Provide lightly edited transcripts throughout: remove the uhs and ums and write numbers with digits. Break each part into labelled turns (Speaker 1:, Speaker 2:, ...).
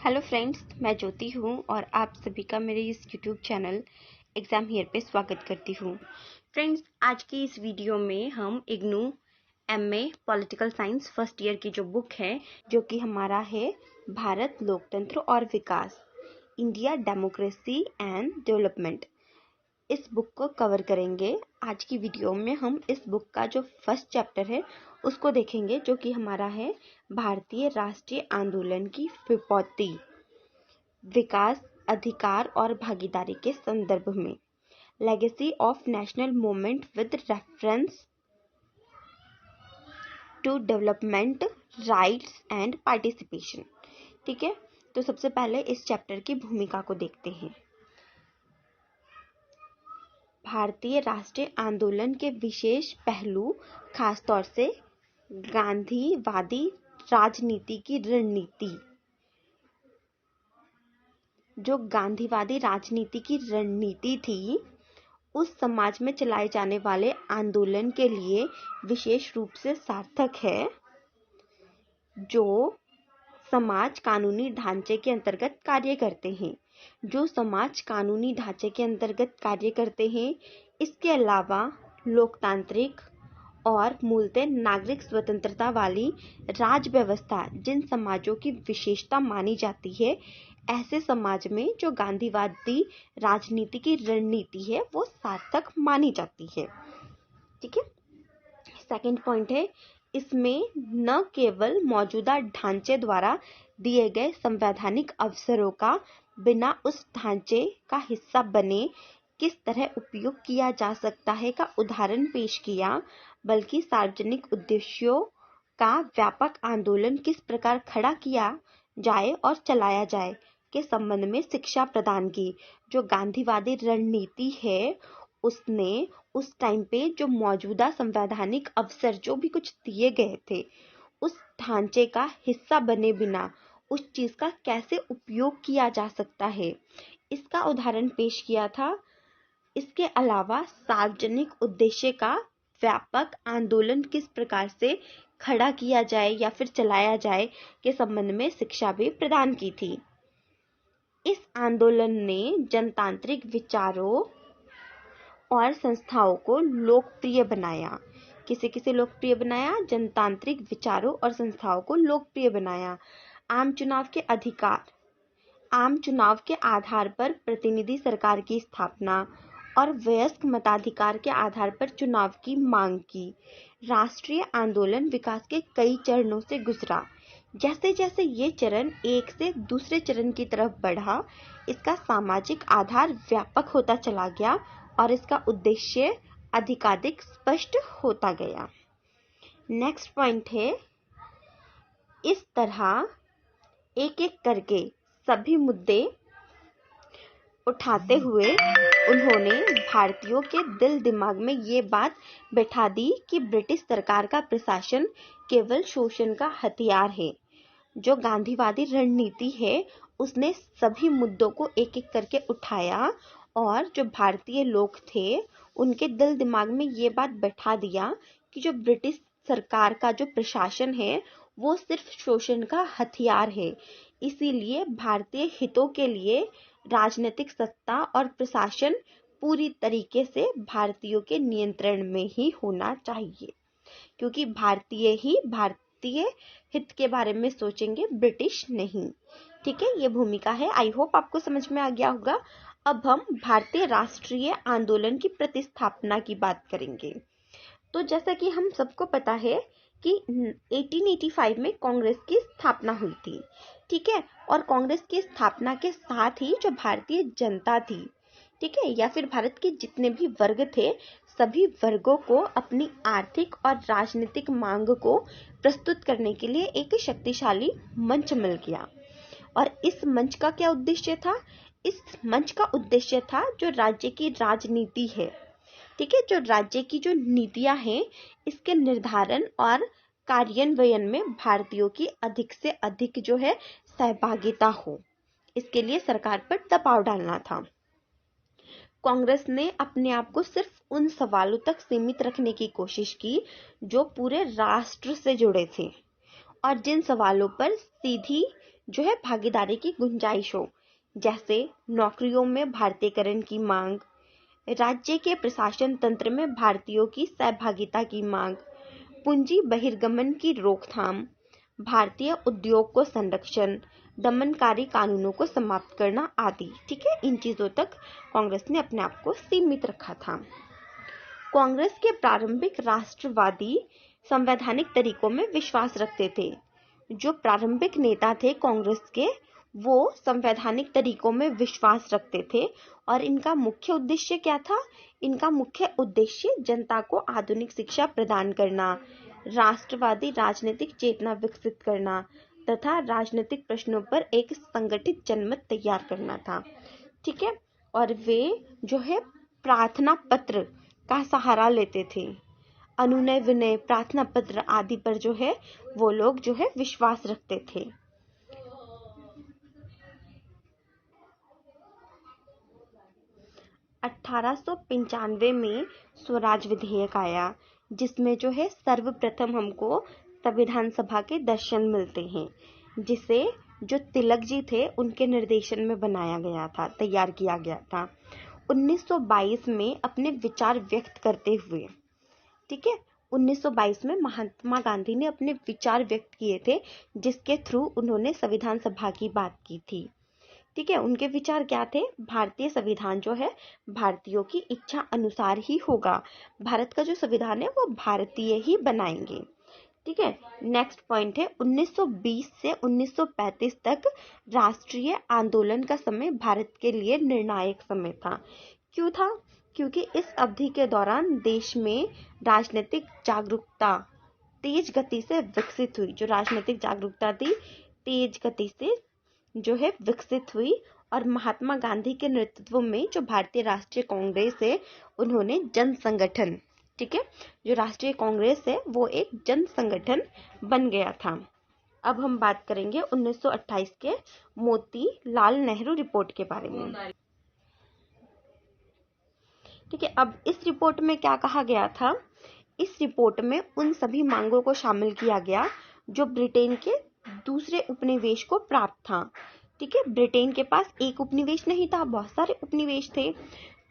Speaker 1: Hello friends, मैं ज्योति हूँ और आप सभी का मेरे इस यूट्यूब चैनल एग्ज़ाम हियर पे स्वागत करती हूँ। फ्रेंड्स, आज की इस वीडियो में हम IGNOU MA political science first year की जो बुक है, जो कि हमारा है भारत लोकतंत्र और विकास, इंडिया डेमोक्रेसी एंड डेवलपमेंट, इस बुक को कवर करेंगे। आज की वीडियो में हम इस बुक का जो फर्स्ट चैप्टर है उसको देखेंगे, जो कि हमारा है भारतीय राष्ट्रीय आंदोलन की विपत्ति, विकास, अधिकार और भागीदारी के संदर्भ में, legacy of national movement with reference to development, rights and participation. ठीक है, तो सबसे पहले इस चैप्टर की भूमिका को देखते हैं। भारतीय राष्ट्रीय आंदोलन के विशेष पहलू, खासतौर से गांधीवादी राजनीति की रणनीति। जो गांधीवादी राजनीति की रणनीति थी, उस समाज में चलाए जाने वाले आंदोलन के लिए विशेष रूप से सार्थक है, जो समाज कानूनी ढांचे के अंतर्गत कार्य करते हैं। जो समाज कानूनी ढांचे के अंतर्गत कार्य करते हैं, इसके अलावा लोकतांत्रिक और मूलतः नागरिक स्वतंत्रता वाली राज व्यवस्था जिन समाजों की विशेषता मानी जाती है, ऐसे समाज में जो गांधीवादी राजनीति की रणनीति है वो सार्थक मानी जाती है। ठीक है, सेकंड पॉइंट है, इसमें न केवल मौजूदा ढांचे द्वारा दिए गए संवैधानिक अवसरों का बिना उस ढांचे का हिस्सा बने किस तरह उपयोग किया जा सकता है का उदाहरण पेश किया, बल्कि सार्वजनिक उद्देश्यों का व्यापक आंदोलन किस प्रकार खड़ा किया जाए और चलाया जाए के संबंध में शिक्षा प्रदान की। जो गांधीवादी रणनीति है, उसने उस टाइम पे जो मौजूदा संवैधानिक अवसर जो भी कुछ दिए गए थे, उस ढांचे का हिस्सा बने बिना उस चीज का कैसे उपयोग किया जा सकता है, इसका उदाहरण पेश किया था। इसके अलावा सार्वजनिक उद्देश्य का व्यापक आंदोलन किस प्रकार से खड़ा किया जाए या फिर चलाया जाए के संबंध में शिक्षा भी प्रदान की थी। इस आंदोलन ने जनतांत्रिक विचारों और संस्थाओं को लोकप्रिय बनाया। किसे किसे लोकप्रिय बनाया? जनतांत्रिक विचारों और संस्थाओं को लोकप्रिय बनाया। आम चुनाव के अधिकार, आम चुनाव के आधार पर प्रतिनिधि सरकार की स्थापना और वयस्क मताधिकार के आधार पर चुनाव की मांग की। राष्ट्रीय आंदोलन विकास के कई चरणों से गुजरा। जैसे जैसे ये चरण एक से दूसरे चरण की तरफ बढ़ा, इसका सामाजिक आधार व्यापक होता चला गया और इसका उद्देश्य अधिकाधिक स्पष्ट होता गया। नेक्स्ट पॉइंट है, इस तरह एक एक करके सभी मुद्दे उठाते हुए उन्होंने भारतीयों के दिल दिमाग में ये बात बैठा दी कि ब्रिटिश सरकार का प्रशासन केवल शोषण का हथियार है। जो गांधीवादी रणनीति है, उसने सभी मुद्दों को एक एक करके उठाया और जो भारतीय लोग थे उनके दिल दिमाग में ये बात बैठा दिया कि जो ब्रिटिश सरकार का जो प्रशासन है वो सिर्फ शोषण का हथियार है। इसीलिए भारतीय हितों के लिए राजनीतिक सत्ता और प्रशासन पूरी तरीके से भारतीयों के नियंत्रण में ही होना चाहिए, क्योंकि भारतीय ही भारतीय हित के बारे में सोचेंगे, ब्रिटिश नहीं। ठीक है, ये भूमिका है। आई होप आपको समझ में आ गया होगा। अब हम भारतीय राष्ट्रीय आंदोलन की प्रतिस्थापना की बात करेंगे। तो जैसा कि हम सबको पता है कि 1885 में कांग्रेस की स्थापना हुई थी। ठीक है, और कांग्रेस की स्थापना के साथ ही जो भारतीय जनता थी, ठीक है, या फिर भारत के जितने भी वर्ग थे, सभी वर्गों को अपनी आर्थिक और राजनीतिक मांग को प्रस्तुत करने के लिए एक शक्तिशाली मंच मिल गया। और इस मंच का क्या उद्देश्य था? इस मंच का उद्देश्य था जो राज्य की राजनीति है, ठीक है, जो राज्य की जो नीतियां हैं, इसके निर्धारण और कार्यान्वयन में भारतीयों की अधिक से अधिक जो है सहभागिता हो, इसके लिए सरकार पर दबाव डालना था। कांग्रेस ने अपने आप को सिर्फ उन सवालों तक सीमित रखने की कोशिश की जो पूरे राष्ट्र से जुड़े थे और जिन सवालों पर सीधी जो है भागीदारी की गुंजाइश हो, जैसे नौकरियों में भारतीयकरण की मांग, राज्य के प्रशासन तंत्र में भारतीयों की सहभागिता की मांग, पूंजी बहिर्गमन की रोकथाम, भारतीय उद्योग को संरक्षण, दमनकारी कानूनों को समाप्त करना आदि। ठीक है, इन चीजों तक कांग्रेस ने अपने आप को सीमित रखा था। कांग्रेस के प्रारंभिक राष्ट्रवादी संवैधानिक तरीकों में विश्वास रखते थे। जो प्रारंभिक नेता थे कांग्रेस के, वो संवैधानिक तरीकों में विश्वास रखते थे और इनका मुख्य उद्देश्य क्या था? इनका मुख्य उद्देश्य जनता को आधुनिक शिक्षा प्रदान करना, राष्ट्रवादी राजनीतिक चेतना विकसित करना तथा राजनीतिक प्रश्नों पर एक संगठित जनमत तैयार करना था। ठीक है, और वे जो है प्रार्थना पत्र का सहारा लेते थे। अनुनय विनय, प्रार्थना पत्र आदि पर जो है वो लोग जो है विश्वास रखते थे। (1895) में स्वराज विधेयक आया, जिसमें जो है सर्वप्रथम हमको संविधान सभा के दर्शन मिलते हैं, जिसे जो तिलक जी थे उनके निर्देशन में बनाया गया था, तैयार किया गया था। 1922 में अपने विचार व्यक्त करते हुए, ठीक है, 1922 में महात्मा गांधी ने अपने विचार व्यक्त किए थे, जिसके थ्रू उन्होंने संविधान सभा की बात की थी। ठीक है, उनके विचार क्या थे? भारतीय संविधान जो है भारतीयों की इच्छा अनुसार ही होगा। भारत का जो संविधान है वो भारतीय ही बनाएंगे। ठीक है, नेक्स्ट पॉइंट है 1920 से 1935 तक राष्ट्रीय आंदोलन का समय भारत के लिए निर्णायक समय था। क्यों था? क्योंकि इस अवधि के दौरान देश में राजनीतिक जागरूकता तेज गति से विकसित हुई। जो राजनीतिक जागरूकता थी तेज गति से जो है विकसित हुई और महात्मा गांधी के नेतृत्व में जो भारतीय राष्ट्रीय कांग्रेस है उन्होंने जन संगठन, ठीक है, जो राष्ट्रीय कांग्रेस है वो एक जन संगठन बन गया था। अब हम बात करेंगे 1928 के मोतीलाल नेहरू रिपोर्ट के बारे में। ठीक है, अब इस रिपोर्ट में क्या कहा गया था? इस रिपोर्ट में उन सभी मांगों को शामिल किया गया जो ब्रिटेन के दूसरे उपनिवेश को प्राप्त था। ठीक है, ब्रिटेन के पास एक उपनिवेश नहीं था, बहुत सारे उपनिवेश थे।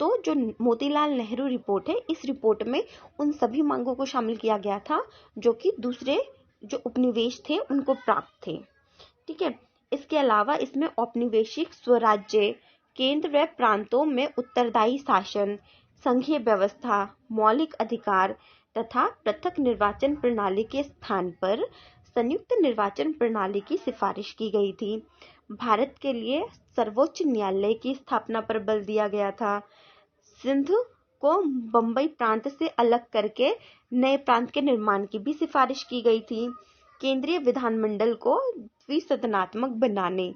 Speaker 1: तो जो मोतीलाल नेहरू रिपोर्ट है, इस रिपोर्ट में उन सभी मांगों को शामिल किया गया था जो कि दूसरे जो उपनिवेश थे उनको प्राप्त थे। ठीक है, इसके अलावा इसमें औपनिवेशिक स्वराज्य, केंद्र व प्रांतों में उत्तरदायी शासन, संघीय व्यवस्था, मौलिक अधिकार तथा पृथक निर्वाचन प्रणाली के स्थान पर संयुक्त निर्वाचन प्रणाली की सिफारिश की गई थी। भारत के लिए सर्वोच्च न्यायालय की स्थापना पर बल दिया गया था। सिंध को बंबई प्रांत से अलग करके नए प्रांत के निर्माण की भी सिफारिश की गई थी। केंद्रीय विधानमंडल को द्विसदनात्मक बनाने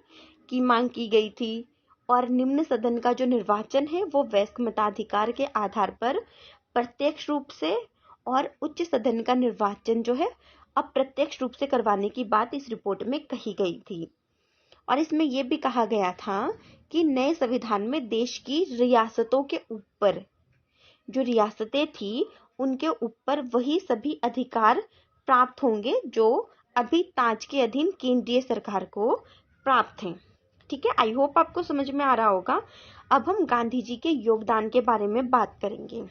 Speaker 1: की मांग की गई थी और निम्न सदन का जो निर्वाचन है वो वयस्क मताधिकार के आधार पर प्रत्यक्ष रूप से और उच्च सदन का निर्वाचन जो है अप्रत्यक्ष रूप से करवाने की बात इस रिपोर्ट में कही गई थी। और इसमें यह भी कहा गया था कि नए संविधान में देश की रियासतों के ऊपर जो रियासतें थी उनके ऊपर वही सभी अधिकार प्राप्त होंगे जो अभी ताज के अधीन केंद्रीय सरकार को प्राप्त हैं। ठीक है, आई होप आपको समझ में आ रहा होगा। अब हम गांधी जी के योगदान के बारे में बात करेंगे।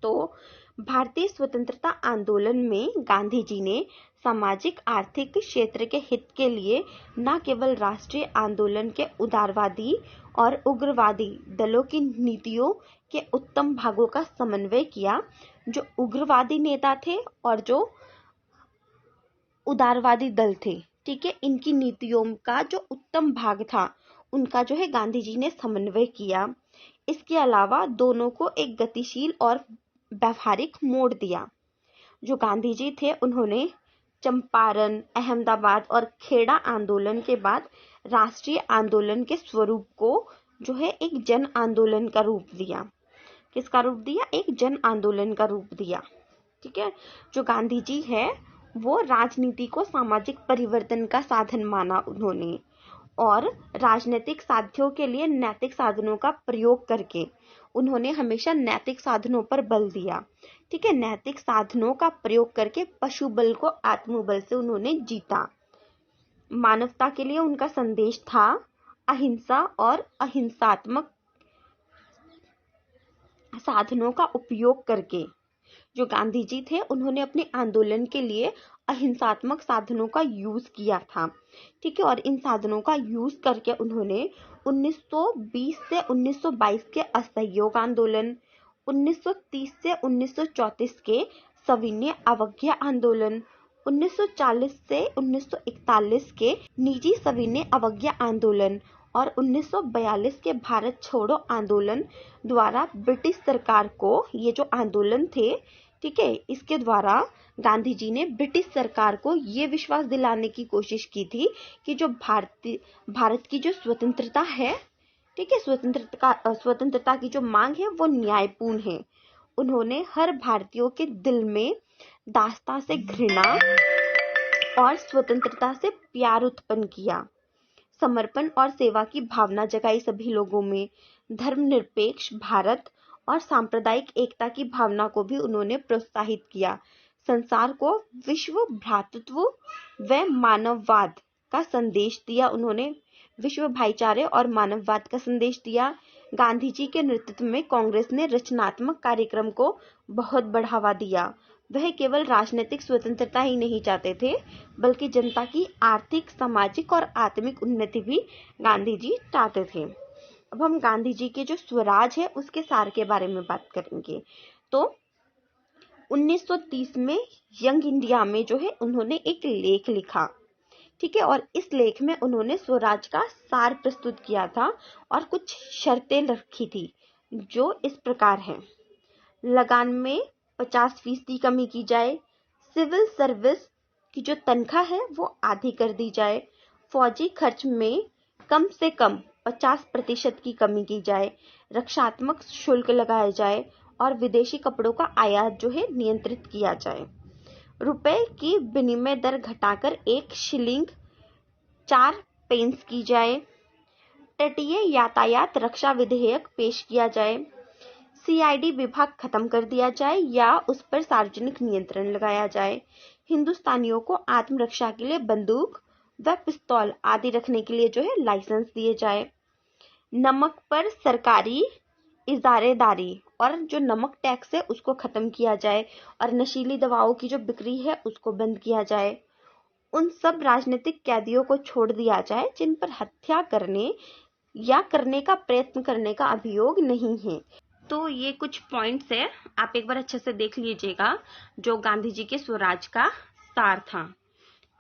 Speaker 1: तो भारतीय स्वतंत्रता आंदोलन में गांधी जी ने सामाजिक आर्थिक क्षेत्र के हित के लिए न केवल राष्ट्रीय आंदोलन के उदारवादी और उग्रवादी दलों की नीतियों के उत्तम भागों का समन्वय किया। जो उग्रवादी नेता थे और जो उदारवादी दल थे, ठीक है, इनकी नीतियों का जो उत्तम भाग था उनका जो है गांधी जी ने समन्वय किया। इसके अलावा दोनों को एक गतिशील और व्यवहारिक मोड़ दिया। जो गांधी जी थे उन्होंने चंपारण, अहमदाबाद और खेड़ा आंदोलन के बाद राष्ट्रीय आंदोलन के स्वरूप को जो है एक जन आंदोलन का रूप दिया। किसका रूप दिया? एक जन आंदोलन का रूप दिया। ठीक है, जो गांधी जी है वो राजनीति को सामाजिक परिवर्तन का साधन माना उन्होंने और राजनीतिक साध्यों के लिए नैतिक साधनों का प्रयोग करके उन्होंने हमेशा नैतिक साधनों पर बल दिया। ठीक है, नैतिक साधनों का प्रयोग करके पशु बल को आत्मबल से उन्होंने जीता। मानवता के लिए उनका संदेश था अहिंसा और अहिंसात्मक साधनों का उपयोग करके। जो गांधी जी थे उन्होंने अपने आंदोलन के लिए अहिंसात्मक साधनों का यूज किया था, ठीक है। और इन साधनों का यूज करके उन्होंने 1920 से 1922 के असहयोग आंदोलन, 1930 से 1934 के सविनय अवज्ञा आंदोलन, 1940 से 1941 के निजी सविनय अवज्ञा आंदोलन और 1942 के भारत छोड़ो आंदोलन द्वारा ब्रिटिश सरकार को, ये जो आंदोलन थे, ठीक है, इसके द्वारा गांधी जी ने ब्रिटिश सरकार को ये विश्वास दिलाने की कोशिश की थी कि जो भारत की जो स्वतंत्रता है, ठीक है, स्वतंत्रता की जो मांग है वो न्यायपूर्ण है। उन्होंने हर भारतीयों के दिल में दासता से घृणा और स्वतंत्रता से प्यार उत्पन्न किया। समर्पण और सेवा की भावना जगाई सभी लोगों में। धर्मनिरपेक्ष भारत और सांप्रदायिक एकता की भावना को भी उन्होंने प्रोत्साहित किया। संसार को विश्व भ्रातृत्व व मानववाद का संदेश दिया। उन्होंने विश्व भाईचारे और मानववाद का संदेश दिया। गांधी जी के नेतृत्व में कांग्रेस ने रचनात्मक कार्यक्रम को बहुत बढ़ावा दिया। वह केवल राजनीतिक स्वतंत्रता ही नहीं चाहते थे, बल्कि जनता की आर्थिक, सामाजिक और आत्मिक उन्नति भी गांधी जी चाहते थे। अब हम गांधी जी के जो स्वराज है उसके सार के बारे में बात करेंगे। तो 1930 में यंग इंडिया में जो है उन्होंने एक लेख लिखा, ठीक है, और इस लेख में उन्होंने स्वराज का सार प्रस्तुत किया था और कुछ शर्तें रखी थी जो इस प्रकार हैं। लगान में 50% कमी की जाए, सिविल सर्विस की जो तनख्वाह है वो आधी कर दी जाए, फौजी खर्च में कम से कम 50% की कमी की जाए, रक्षात्मक शुल्क लगाया जाए और विदेशी कपड़ों का आयात जो है नियंत्रित किया जाए। रुपए की विनिमय दर घटाकर 1 शिलिंग 4 पेंस की जाए। तटीय यातायात रक्षा विधेयक पेश किया जाए। सीआईडी विभाग खत्म कर दिया जाए या उस पर सार्वजनिक नियंत्रण लगाया जाए। हिंदुस्तानियों को आत्मरक्षा के लिए बंदूक व पिस्तौल आदि रखने के लिए जो है लाइसेंस दिए जाए। नमक पर सरकारी इजारेदारी और जो नमक टैक्स है उसको खत्म किया जाए और नशीली दवाओं की जो बिक्री है उसको बंद किया जाए। उन सब राजनीतिक कैदियों को छोड़ दिया जाए जिन पर हत्या करने या करने का प्रयत्न करने का अभियोग नहीं है। तो ये कुछ पॉइंट्स है, आप एक बार अच्छे से देख लीजिएगा जो गांधी जी के स्वराज का सार था,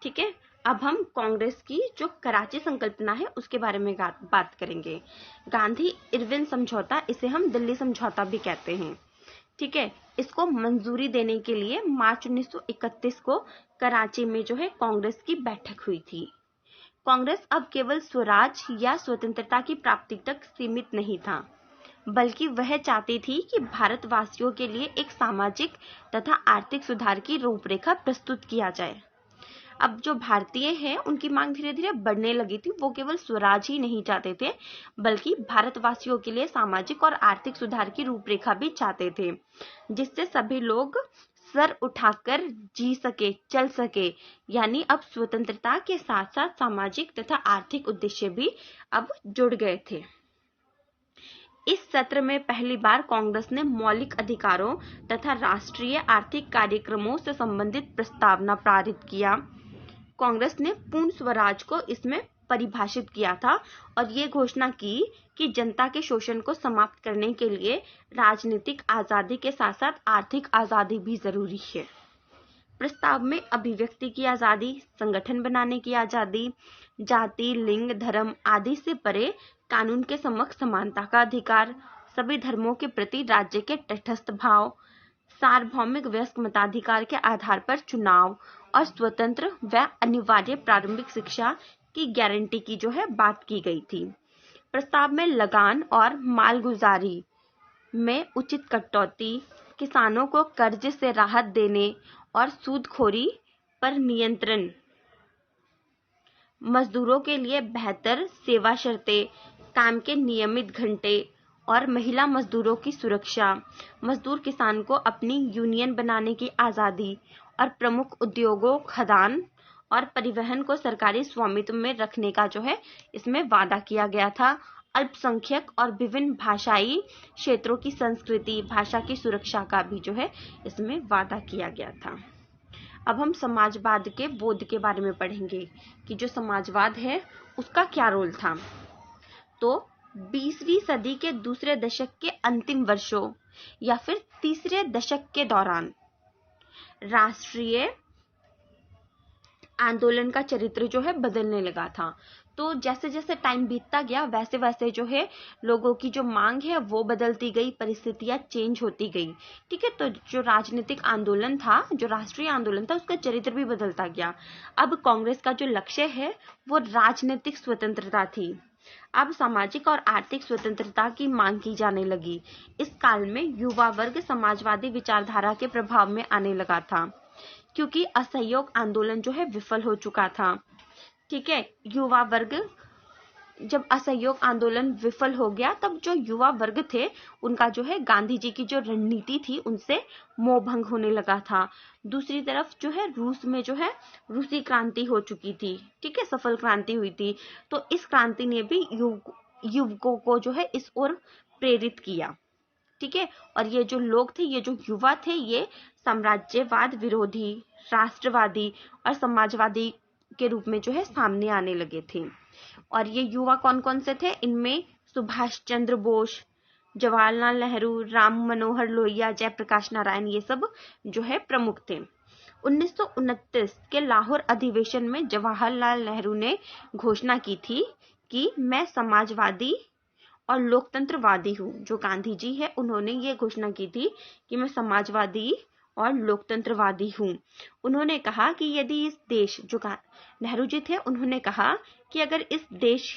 Speaker 1: ठीक है। अब हम कांग्रेस की जो कराची संकल्पना है उसके बारे में बात करेंगे। गांधी इरविन समझौता, इसे हम दिल्ली समझौता भी कहते हैं, ठीक है। इसको मंजूरी देने के लिए मार्च 1931 को कराची में जो है कांग्रेस की बैठक हुई थी। कांग्रेस अब केवल स्वराज या स्वतंत्रता की प्राप्ति तक सीमित नहीं था, बल्कि वह चाहती थी कि भारतवासियों के लिए एक सामाजिक तथा आर्थिक सुधार की रूपरेखा प्रस्तुत किया जाए। अब जो भारतीय हैं उनकी मांग धीरे धीरे बढ़ने लगी थी। वो केवल स्वराज ही नहीं चाहते थे, बल्कि भारतवासियों के लिए सामाजिक और आर्थिक सुधार की रूपरेखा भी चाहते थे, जिससे सभी लोग सर उठाकर जी सके, चल सके। यानी अब स्वतंत्रता के साथ साथ सामाजिक तथा आर्थिक उद्देश्य भी अब जुड़ गए थे। इस सत्र में पहली बार कांग्रेस ने मौलिक अधिकारों तथा राष्ट्रीय आर्थिक कार्यक्रमों से संबंधित प्रस्तावना पारित किया। कांग्रेस ने पूर्ण स्वराज को इसमें परिभाषित किया था और ये घोषणा की कि जनता के शोषण को समाप्त करने के लिए राजनीतिक आजादी के साथ साथ आर्थिक आजादी भी जरूरी है। प्रस्ताव में अभिव्यक्ति की आजादी, संगठन बनाने की आजादी, जाति, लिंग, धर्म आदि से परे कानून के समक्ष समानता का अधिकार, सभी धर्मों के प्रति राज्य के तटस्थ भाव, सार्वभौमिक वयस्क मताधिकार के आधार पर चुनाव और स्वतंत्र व अनिवार्य प्रारंभिक शिक्षा की गारंटी की जो है बात की गई थी। प्रस्ताव में लगान और मालगुजारी में उचित कटौती, किसानों को कर्ज से राहत देने और सूदखोरी पर नियंत्रण, मजदूरों के लिए बेहतर सेवा शर्तें, काम के नियमित घंटे और महिला मजदूरों की सुरक्षा, मजदूर किसान को अपनी यूनियन बनाने की आज़ादी और प्रमुख उद्योगों, खदान और परिवहन को सरकारी स्वामित्व में रखने का जो है इसमें वादा किया गया था। अल्पसंख्यक और विभिन्न भाषाई क्षेत्रों की संस्कृति भाषा की सुरक्षा का भी जो है इसमें वादा किया गया था। अब हम समाजवाद के बोध के बारे में पढ़ेंगे कि जो समाजवाद है उसका क्या रोल था। तो 20वीं सदी के दूसरे दशक के अंतिम वर्षों या फिर तीसरे दशक के दौरान राष्ट्रीय आंदोलन का चरित्र जो है बदलने लगा था। तो जैसे जैसे टाइम बीतता गया वैसे वैसे जो है लोगों की जो मांग है वो बदलती गई, परिस्थितियां चेंज होती गई। ठीक है, तो जो राजनीतिक आंदोलन था, जो राष्ट्रीय आंदोलन था, उसका चरित्र भी बदलता गया। अब कांग्रेस का जो लक्ष्य है वो राजनीतिक स्वतंत्रता थी। अब सामाजिक और आर्थिक स्वतंत्रता की मांग की जाने लगी। इस काल में युवा वर्ग समाजवादी विचारधारा के प्रभाव में आने लगा था, क्योंकि असहयोग आंदोलन जो है विफल हो चुका था। ठीक है, युवा वर्ग जब असहयोग आंदोलन विफल हो गया तब जो युवा वर्ग थे उनका जो है गांधी जी की जो रणनीति थी उनसे मोह भंग होने लगा था। दूसरी तरफ जो है रूस में जो है रूसी क्रांति हो चुकी थी। ठीक है, सफल क्रांति हुई थी। तो इस क्रांति ने भी युवकों को जो है इस ओर प्रेरित किया। ठीक है, और ये जो लोग थे, ये जो युवा थे, ये साम्राज्यवाद विरोधी, राष्ट्रवादी और समाजवादी के रूप में जो है सामने आने लगे थे। और ये युवा कौन कौन से थे? इनमें सुभाष चंद्र बोस, जवाहरलाल नेहरू, राम मनोहर लोहिया, जयप्रकाश नारायण, ये सब जो है प्रमुख थे। 1929 के लाहौर अधिवेशन में जवाहरलाल नेहरू ने घोषणा की थी कि मैं समाजवादी और लोकतंत्रवादी हूँ। जो गांधी जी है उन्होंने ये घोषणा की थी कि मैं समाजवादी और लोकतंत्रवादी हूँ। उन्होंने कहा कि यदि इस देश, जो नेहरू जी थे, उन्होंने कहा कि अगर इस देश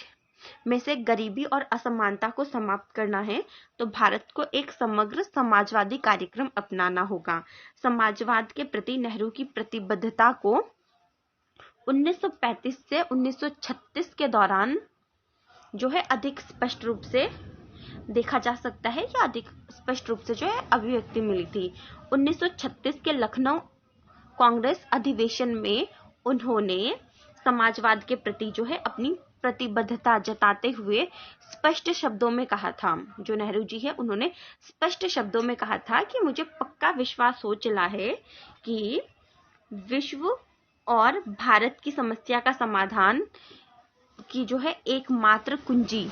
Speaker 1: में से गरीबी और असमानता को समाप्त करना है तो भारत को एक समग्र समाजवादी कार्यक्रम अपनाना होगा। समाजवाद के प्रति नेहरू की प्रतिबद्धता को 1935 से 1936 के दौरान जो है अधिक स्पष्ट रूप से देखा जा सकता है, या अधिक स्पष्ट रूप से जो है अभिव्यक्ति मिली थी। 1936 के लखनऊ कांग्रेस अधिवेशन में उन्होंने समाजवाद के प्रति जो है अपनी प्रतिबद्धता जताते हुए स्पष्ट शब्दों में कहा था, जो नेहरू जी है उन्होंने स्पष्ट शब्दों में कहा था कि मुझे पक्का विश्वास हो चला है कि विश्व और भारत की समस्या का समाधान की जो है एकमात्र कुंजी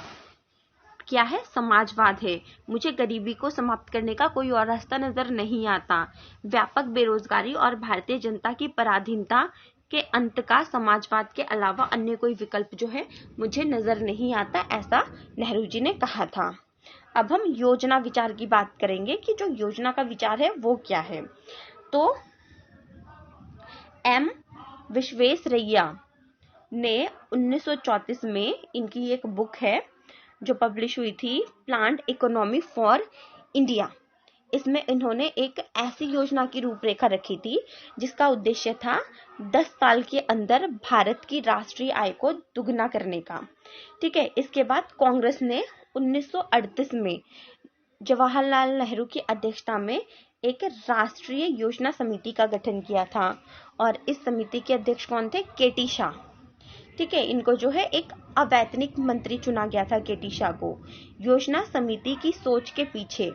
Speaker 1: क्या है? समाजवाद है। मुझे गरीबी को समाप्त करने का कोई और रास्ता नजर नहीं आता। व्यापक बेरोजगारी और भारतीय जनता की पराधीनता के अंत का समाजवाद के अलावा अन्य कोई विकल्प जो है मुझे नजर नहीं आता, ऐसा नेहरू जी ने कहा था। अब हम योजना विचार की बात करेंगे कि जो योजना का विचार है वो क्या है। तो एम विश्वेश्वरैया ने 1934 में इनकी एक बुक है जो पब्लिश हुई थी, प्लान्ड इकोनॉमी फॉर इंडिया। इसमें इन्होंने एक ऐसी योजना की रूपरेखा रखी थी जिसका उद्देश्य था 10 साल के अंदर भारत की राष्ट्रीय आय को दुगना करने का। ठीक है, इसके बाद कांग्रेस ने 1938 में जवाहरलाल नेहरू की अध्यक्षता में एक राष्ट्रीय योजना समिति का गठन किया था, और इस समिति के अध्यक्ष कौन थे? केटी शाह। ठीक है, इनको जो है एक अवैतनिक मंत्री चुना गया था, केटी शाह को। योजना समिति की सोच के पीछे,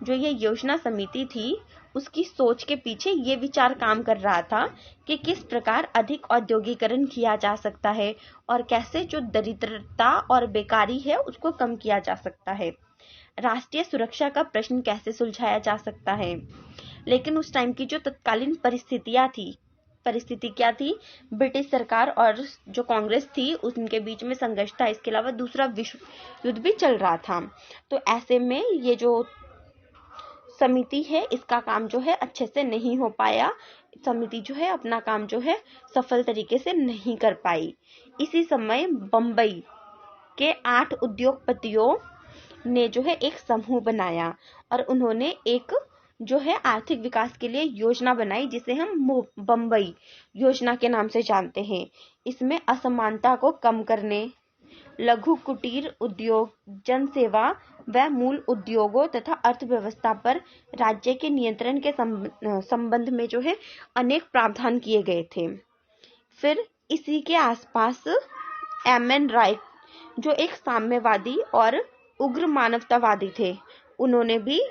Speaker 1: जो ये योजना समिति थी उसकी सोच के पीछे ये विचार काम कर रहा था कि किस प्रकार अधिक औद्योगिकरण किया जा सकता है और कैसे जो दरिद्रता और बेकारी है उसको कम किया जा सकता है, राष्ट्रीय सुरक्षा का प्रश्न कैसे सुलझाया जा सकता है। लेकिन उस टाइम की जो तत्कालीन परिस्थिति क्या थी? ब्रिटिश सरकार और जो कांग्रेस थी उनके बीच में संघर्ष था। इसके अलावा दूसरा विश्व युद्ध भी चल रहा था। तो ऐसे में ये जो समिति है इसका काम जो है अच्छे से नहीं हो पाया। समिति जो है अपना काम जो है सफल तरीके से नहीं कर पाई। इसी समय बम्बई के 8 उद्योगपतियों ने जो है एक समूह बनाया और उन्होंने एक जो है आर्थिक विकास के लिए योजना बनाई जिसे हम बम्बई योजना के नाम से जानते हैं। इसमें असमानता को कम करने, लघु कुटीर उद्योग, जन सेवा व मूल उद्योगों तथा अर्थव्यवस्था पर राज्य के नियंत्रण के संबंध में जो है अनेक प्रावधान किए गए थे। फिर इसी के आसपास एम.एन. राय, जो एक साम्यवादी और उग्र मानवतावादी थे, उन्होंने भी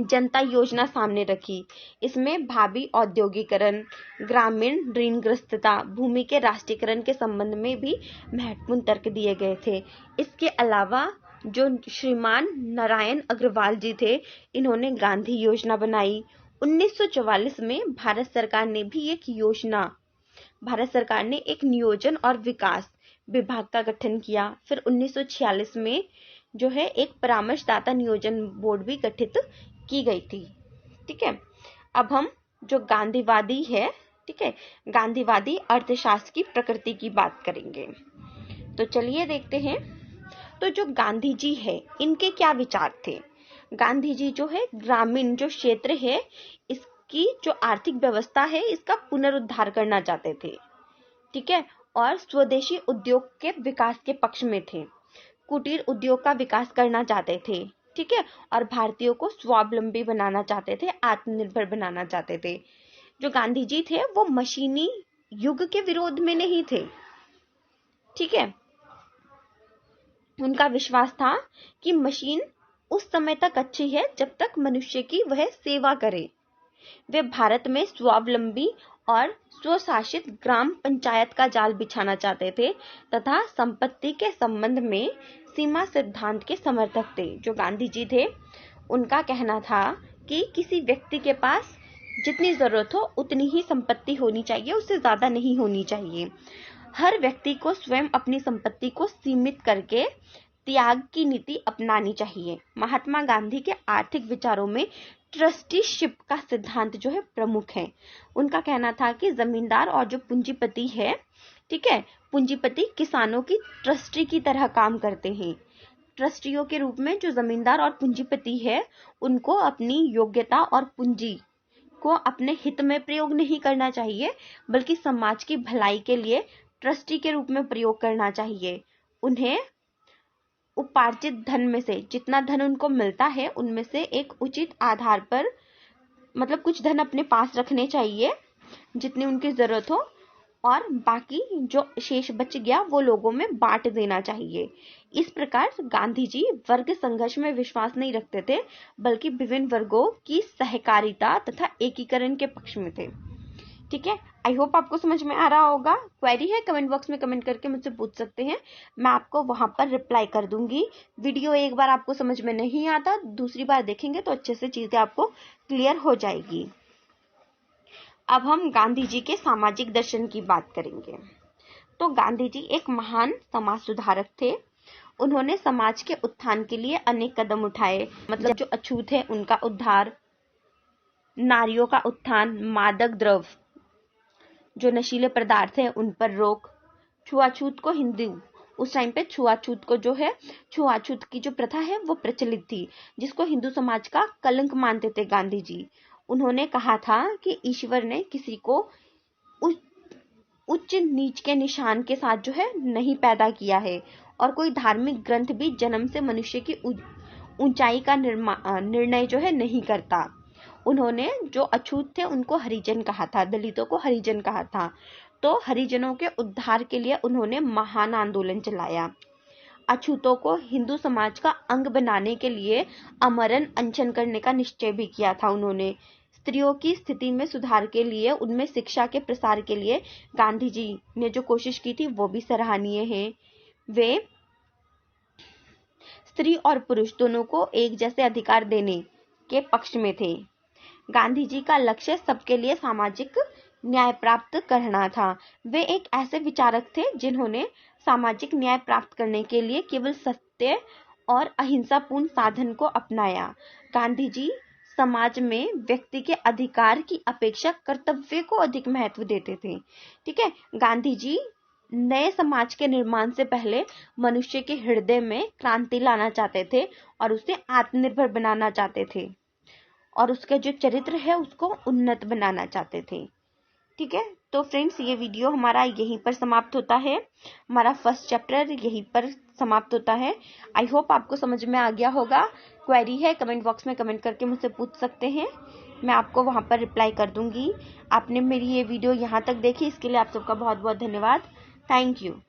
Speaker 1: जनता योजना सामने रखी। इसमें भावी औद्योगिकरण, ग्रामीण ऋणग्रस्तता, भूमि के राष्ट्रीयकरण के संबंध में भी महत्वपूर्ण तर्क दिए गए थे। इसके अलावा जो श्रीमान नारायण अग्रवाल जी थे, इन्होंने गांधी योजना बनाई। 1944 में भारत सरकार ने एक नियोजन और विकास विभाग का गठन किया। फिर 1946 में जो है एक परामर्शदाता नियोजन बोर्ड भी गठित की गई थी। ठीक है, अब हम जो गांधीवादी है, ठीक है, गांधीवादी अर्थशास्त्र की प्रकृति की बात करेंगे। तो चलिए देखते हैं। तो जो गांधी जी है, इनके क्या विचार थे। गांधी जी जो है ग्रामीण जो क्षेत्र है, इसकी जो आर्थिक व्यवस्था है, इसका पुनरुद्धार करना चाहते थे। ठीक है, और स्वदेशी उद्योग के विकास के पक्ष में थे। कुटीर उद्योग का विकास करना चाहते थे। ठीक है, और भारतीयों को स्वावलंबी बनाना चाहते थे, आत्मनिर्भर बनाना चाहते थे। जो गांधी जी थे वो मशीनी युग के विरोध में नहीं थे। ठीक है, उनका विश्वास था कि मशीन उस समय तक अच्छी है जब तक मनुष्य की वह सेवा करे। वे भारत में स्वावलंबी और स्वशासित ग्राम पंचायत का जाल बिछाना चाहते थे तथा संपत्ति के संबंध में सीमा सिद्धांत के समर्थक थे। जो गांधी जी थे, उनका कहना था कि किसी व्यक्ति के पास जितनी जरूरत हो उतनी ही संपत्ति होनी चाहिए, उससे ज्यादा नहीं होनी चाहिए। हर व्यक्ति को स्वयं अपनी संपत्ति को सीमित करके त्याग की नीति अपनानी चाहिए। महात्मा गांधी के आर्थिक विचारों में ट्रस्टीशिप का सिद्धांत जो है प्रमुख है। उनका कहना था कि जमींदार और जो पूंजीपति है, ठीक है, पूंजीपति किसानों की ट्रस्टी की तरह काम करते हैं। ट्रस्टियों के रूप में जो जमींदार और पूंजीपति है, उनको अपनी योग्यता और पूंजी को अपने हित में प्रयोग नहीं करना चाहिए, बल्कि समाज की भलाई के लिए ट्रस्टी के रूप में प्रयोग करना चाहिए। उन्हें उपार्जित धन में से जितना धन उनको मिलता है, उनमें से एक उचित आधार पर, मतलब कुछ धन अपने पास रखने चाहिए जितनी उनकी जरूरत हो, और बाकी जो शेष बच गया वो लोगों में बांट देना चाहिए। इस प्रकार गांधी जी वर्ग संघर्ष में विश्वास नहीं रखते थे, बल्कि विभिन्न वर्गों की सहकारिता तथा एकीकरण के पक्ष में थे। ठीक है, आई होप आपको समझ में आ रहा होगा। क्वेरी है कमेंट बॉक्स में कमेंट करके मुझसे पूछ सकते हैं, मैं आपको वहां पर रिप्लाई कर दूंगी। वीडियो एक बार आपको समझ में नहीं आता, दूसरी बार देखेंगे तो अच्छे से चीजें आपको क्लियर हो जाएगी। अब हम गांधी जी के सामाजिक दर्शन की बात करेंगे। तो गांधी जी एक महान समाज सुधारक थे। उन्होंने समाज के उत्थान के लिए अनेक कदम उठाए, मतलब जो अछूत है उनका उद्धार, नारियों का उत्थान, मादक द्रव्य जो नशीले पदार्थ है उन पर रोक, छुआछूत को उस टाइम पे छुआछूत को जो है, छुआछूत की जो प्रथा है वो प्रचलित थी, जिसको हिंदू समाज का कलंक मानते थे गांधी जी। उन्होंने कहा था कि ईश्वर ने किसी को उच्च नीच के निशान के साथ जो है नहीं पैदा किया है, और कोई धार्मिक ग्रंथ भी जन्म से मनुष्य की ऊंचाई का निर्णय जो है नहीं करता। उन्होंने जो अछूत थे उनको हरिजन कहा था, दलितों को हरिजन कहा था। तो हरिजनों के उद्धार के लिए उन्होंने महान आंदोलन चलाया। अछूतों को हिंदू समाज का अंग बनाने के लिए आमरण अनशन करने का निश्चय भी किया था उन्होंने। स्त्रियों की स्थिति में सुधार के लिए, उनमें शिक्षा के प्रसार के लिए गांधी जी ने जो कोशिश की थी वो भी सराहनीय है। वे स्त्री और पुरुष दोनों को एक जैसे अधिकार देने के पक्ष में थे। गांधी जी का लक्ष्य सबके लिए सामाजिक न्याय प्राप्त करना था। वे एक ऐसे विचारक थे जिन्होंने सामाजिक न्याय प्राप्त करने के लिए केवल सत्य और अहिंसापूर्ण साधन को अपनाया। गांधी जी समाज में व्यक्ति के अधिकार की अपेक्षा कर्तव्य को अधिक महत्व देते थे। ठीक है, गांधी जी नए समाज के निर्माण से पहले मनुष्य के हृदय में क्रांति लाना चाहते थे और उसे आत्मनिर्भर बनाना चाहते थे, और उसका जो चरित्र है उसको उन्नत बनाना चाहते थे। ठीक है, तो फ्रेंड्स ये वीडियो हमारा यहीं पर समाप्त होता है। हमारा फर्स्ट चैप्टर यहीं पर समाप्त होता है। आई होप आपको समझ में आ गया होगा। क्वेरी है कमेंट बॉक्स में कमेंट करके मुझसे पूछ सकते हैं। मैं आपको वहाँ पर रिप्लाई कर दूँगी। आपने मेरी ये वीडियो यहाँ तक देखी, इसके लिए आप सबका बहुत बहुत धन्यवाद। Thank you.